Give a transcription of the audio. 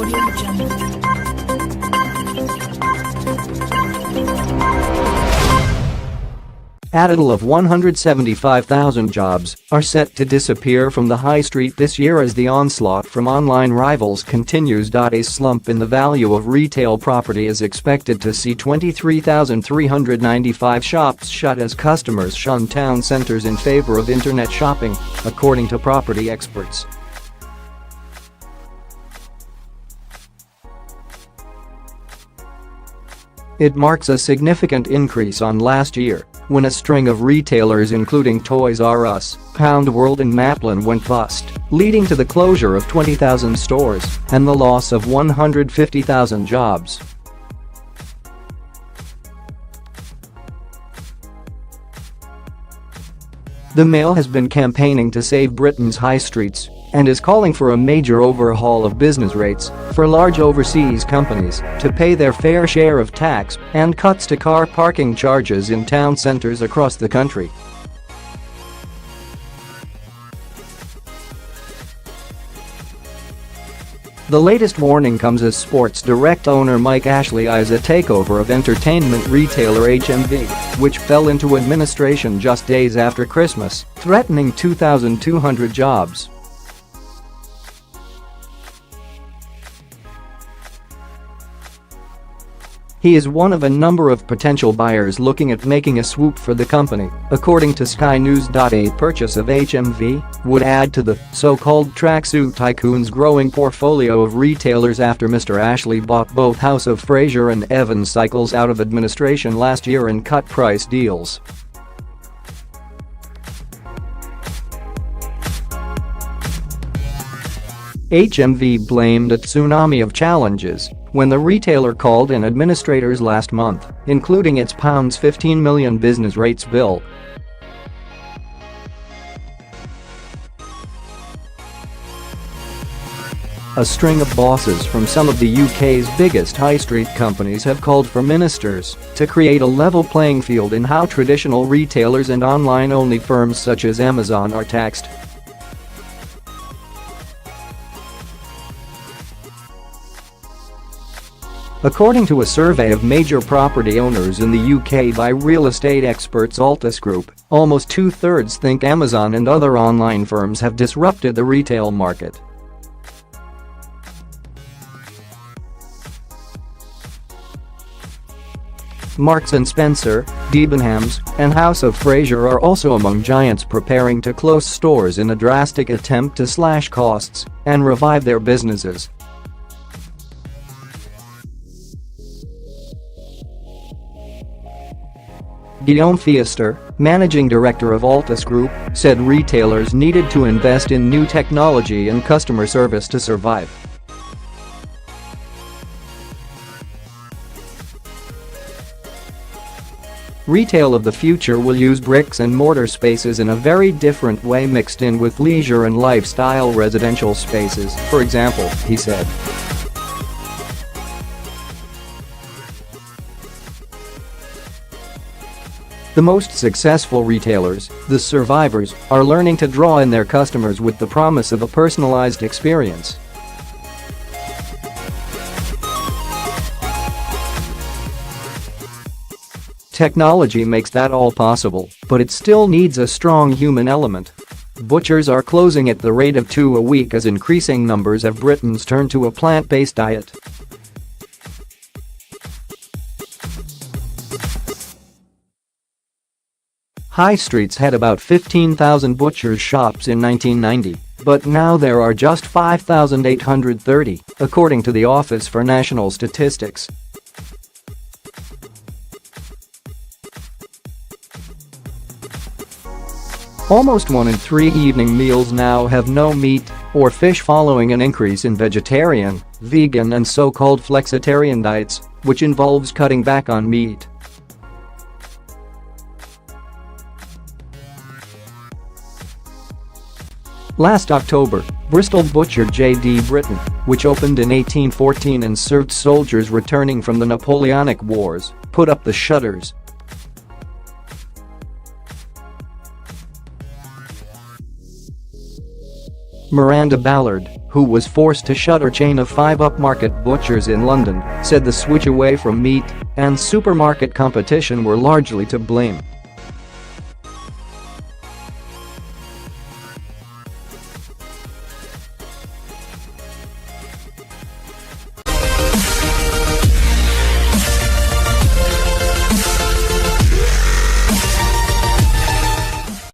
Audio Jungle. A total of 175,000 jobs are set to disappear from the high street this year as the onslaught from online rivals continues. A slump in the value of retail property is expected to see 23,395 shops shut as customers shun town centers in favor of internet shopping, according to property experts. It marks a significant increase on last year, when a string of retailers including Toys R Us, Pound World and Maplin went bust, leading to the closure of 20,000 stores and the loss of 150,000 jobs. The Mail has been campaigning to save Britain's high streets and is calling for a major overhaul of business rates for large overseas companies to pay their fair share of tax and cuts to car parking charges in town centres across the country. The latest warning comes as Sports Direct owner Mike Ashley eyes a takeover of entertainment retailer HMV, which fell into administration just days after Christmas, threatening 2,200 jobs. He is one of a number of potential buyers looking at making a swoop for the company, according to Sky News. A purchase of HMV would add to the so-called tracksuit tycoon's growing portfolio of retailers after Mr. Ashley bought both House of Fraser and Evans Cycles out of administration last year in cut-price deals. HMV blamed a tsunami of challenges when the retailer called in administrators last month, including its £15 million business rates bill. A string of bosses from some of the UK's biggest high street companies have called for ministers to create a level playing field in how traditional retailers and online-only firms such as Amazon are taxed. According to a survey of major property owners in the UK by real estate experts Altus Group, almost two-thirds think Amazon and other online firms have disrupted the retail market. Marks & Spencer, Debenhams, and House of Fraser are also among giants preparing to close stores in a drastic attempt to slash costs and revive their businesses. Guillaume Fiester, managing director of Altus Group, said retailers needed to invest in new technology and customer service to survive. Retail of the future will use bricks and mortar spaces in a very different way, mixed in with leisure and lifestyle residential spaces, for example, he said. The most successful retailers, the survivors, are learning to draw in their customers with the promise of a personalized experience. Technology makes that all possible, but it still needs a strong human element. Butchers are closing at the rate of 2 a week as increasing numbers of Britons turn to a plant-based diet. High streets had about 15,000 butchers' shops in 1990, but now there are just 5,830, according to the Office for National Statistics. Almost 1 in 3 evening meals now have no meat or fish following an increase in vegetarian, vegan and so-called flexitarian diets, which involves cutting back on meat. Last October, Bristol butcher J.D. Britton, which opened in 1814 and served soldiers returning from the Napoleonic Wars, put up the shutters. Miranda Ballard, who was forced to shut her chain of 5 upmarket butchers in London, said the switch away from meat and supermarket competition were largely to blame.